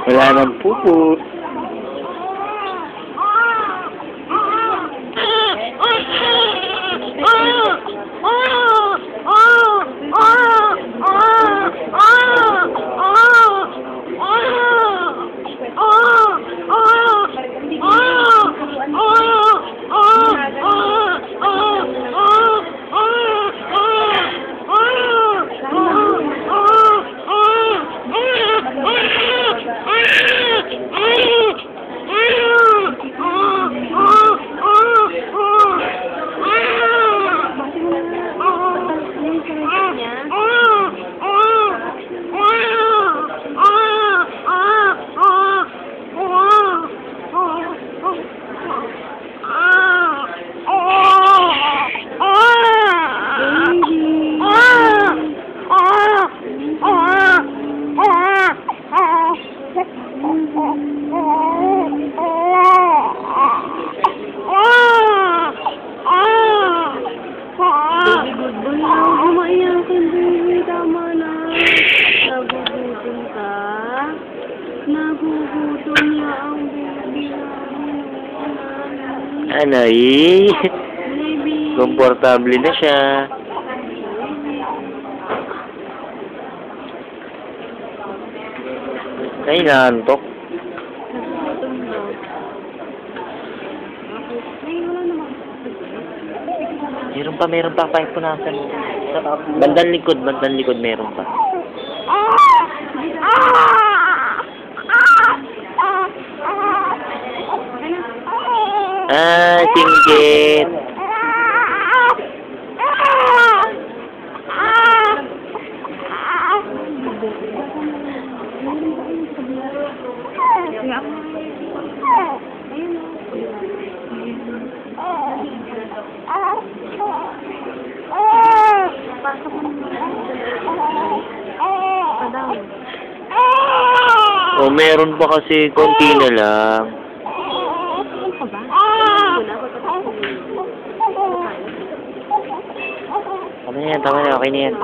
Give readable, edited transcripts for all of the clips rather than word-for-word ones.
Wala nang pupo. Ano eh? Komportable na siya. Ay, naantok. Meron pa. Paipunasan. Bandang likod, meron pa. Ah, singkit. Oh, meron pa kasi konti na lang. Tama na, okay na yan.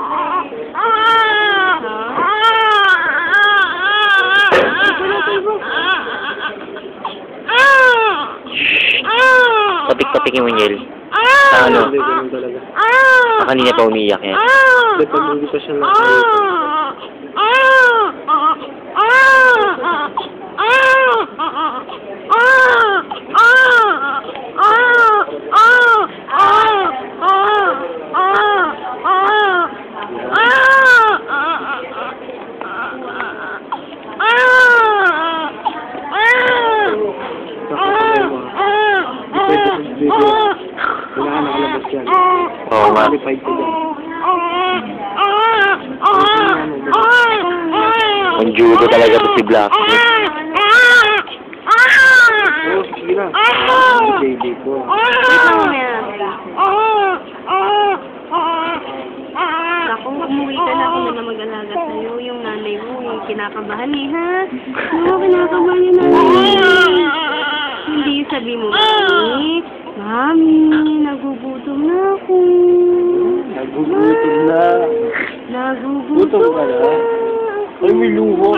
Tapik-tapikin mo, Niel. Ano? Kanina pa umiyak yan. Pag hindi pa siya kailangan nakalabas yan. Oo nga. Qualified ko yan. Ang judo talaga to si Black. Oo, sige na. Baby ko. Kung umuwi ka na, ako na mag-alaga sa'yo. Yung nanay mo, yung kinakabahan eh, ha? Oo, kinakabahan yung nanay. Hindi sabi mo, Mami, nagugutom na ako. Nagugutom na. Nagugutom ka na? Ay, may luho.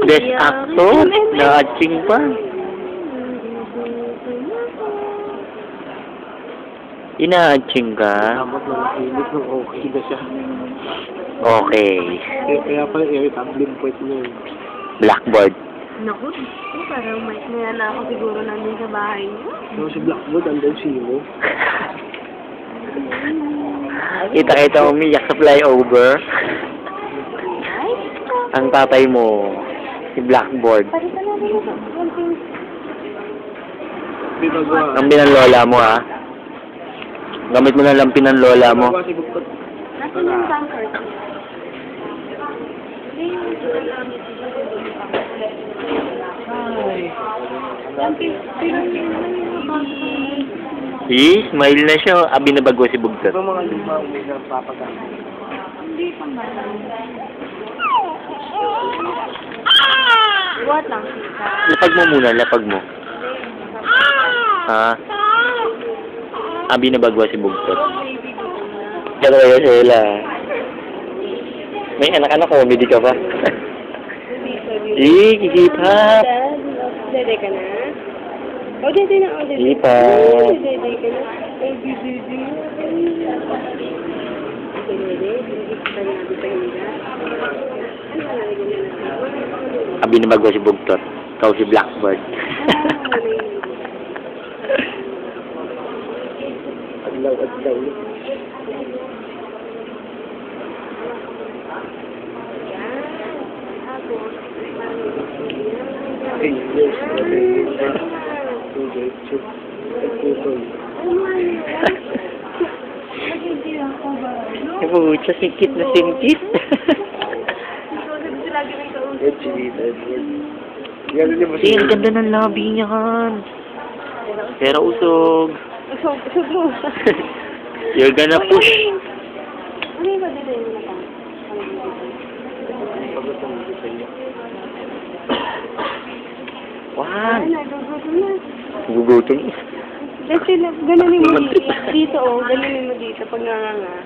Best actor? Na-aching pa. Ina-aching ka? Dapat lang kilit ng okay na siya. Okay. Kaya pala irritable point niya. Blackboard. Naku, parang may na ako siguro nandun sa bahay niyo. So, si Blackboard, andun sino? Kita umiyak sa flyover. Ang tatay mo, si Blackboard. Ang pinanlola mo, ha? Gamit mo na lang pinanlola mo. Nasaan yung comfort? Smile na siya. Abi na bagwa si Bugtot. Ito mga lima may napapagamit. Hindi pa man. What lang? Lapag mo muna, lapag mo. Ha? Abi na bagwa si Bugtot. Kaya sila. May anak-anak, comedy ka ba? Hindi, Hip-hop! Dede ka na? O, dede na, o, dede. Hip-hop! Dede ka na. O, dede. Dede, kita niya, di pa higa. Ano ka nalagyan na? Abinabag ko si Bugtot. Ikaw si Blackbird. Adlaw. Ay, yes. Pucha, singkit na singkit. Edward. Yan din ba Kasi ang ganda ng labi niya kan. Pero usog. Usog mo. You're gonna push. Ano yung dede mo na pa? Wow. Nagugutom na. Gugutom. Dati lang, gano'n mo dito, oh. Gano'n mo dito pag nanganga.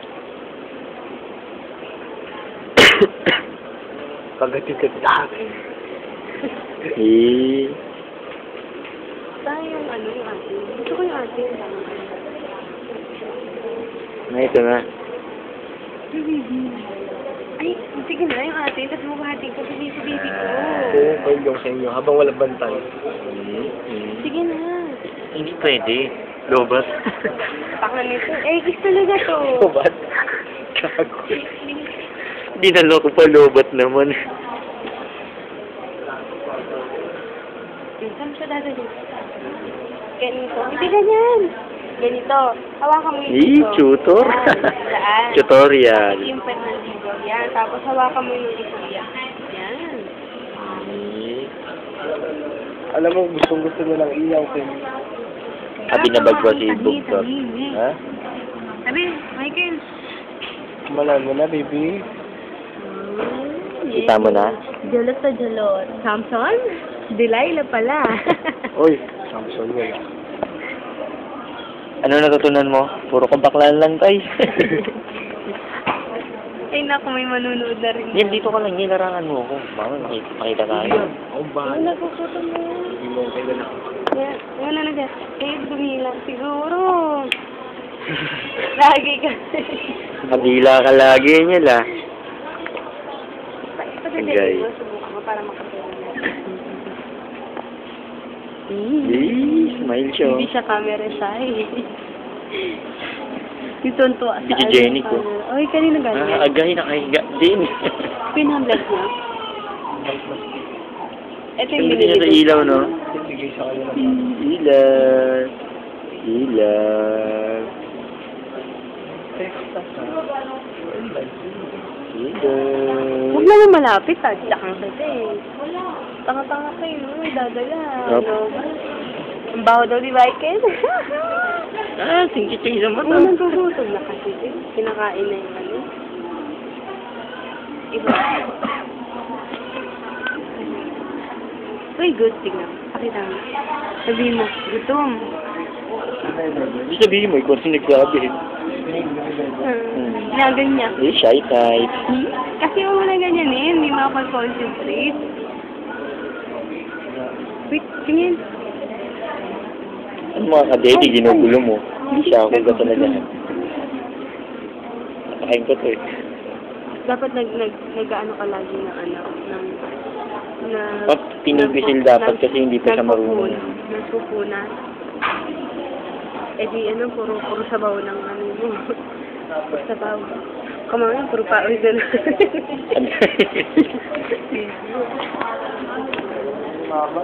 Pagatikat. Eh. Saan yung ano yung atin? Gusto ko yung atin. Ito na. Ay, sige na yung atin. Tapos bubuhatin ko sa baby ko. Oo, yung sa inyo. Habang walang bantay. Sige na. Hindi pwede. Lobat. Paklan nito. Eh, gusto talaga to. Ba't? Gago. Dinalo ko pa lobat naman. Saan siya dadali? Ganito. Hindi ganyan. Ganito. Hawakan mo yung Eh, dito. tutor. Saan? Tutorial. Yung pen ng dito. Yan. Tapos hawakan mo yung dito. Yan. Eh. Alam mo, gustong-gusto nilang iyaw ko. Abinabag ko si Bugtot. Ha? Sabi, Michael. Malan mo na, baby. Kita mo na? Jalot sa jalot. Samson? Delilah pala. Oy, Samson yun. Ano natutunan mo? Puro kabaklaan lang tayo. Ay, naku, may manunood na rin. Yan, dito ka lang. Nilarangan mo ako. Baka makita tayo. Ang bahay. Ano, nagpuputo mo. Hindi mo kailan ako. Yan, ano na dyan? Eh, dumilang siguro. Lagi ka. Kabila ka lagi nila. Pagdadali mo, subukan mo para makatulong na. Smile siya. Hindi siya camera shy. Yung tuntua sa Hindi si Jenny ko. Oy, kanina ganyan. Agay nakahiga din. Pinamblag niya. Ito yung Hindi niya sa binili. ilaw, no? Bigay sa kanila. Ilaw. Ilaw. Huwag naman malapit, tadyakan kasi. Tanga-tanga kayo, no? Dadala. Yup. Ano? Ang baho daw, di ba, Ken? Singkit yung isang mata. Ano, nagugutog na kasi. Kinakain na yung ano. Iba. Uy, good. Tignan. Pakita mo. Sabihin mo, gutom. Hindi sabihin mo, ikaw kasi nagsabi. Nagan niya. Eh, shy type. Kasi wala ganyan eh. Hindi makapag-concentrate. Wait, tingin. Ano mga kadedi, ginugulo mo. Siya ako ka talaga. Napakain ko to eh. Dapat nag-ano ka lagi ng ano, Pinipisil dapat kasi hindi pa siya marunong. Nagpupuna. Eh di ano, puro sabaw ng ano mo. Puro sabaw. Kumain, puro paoy doon. Mama.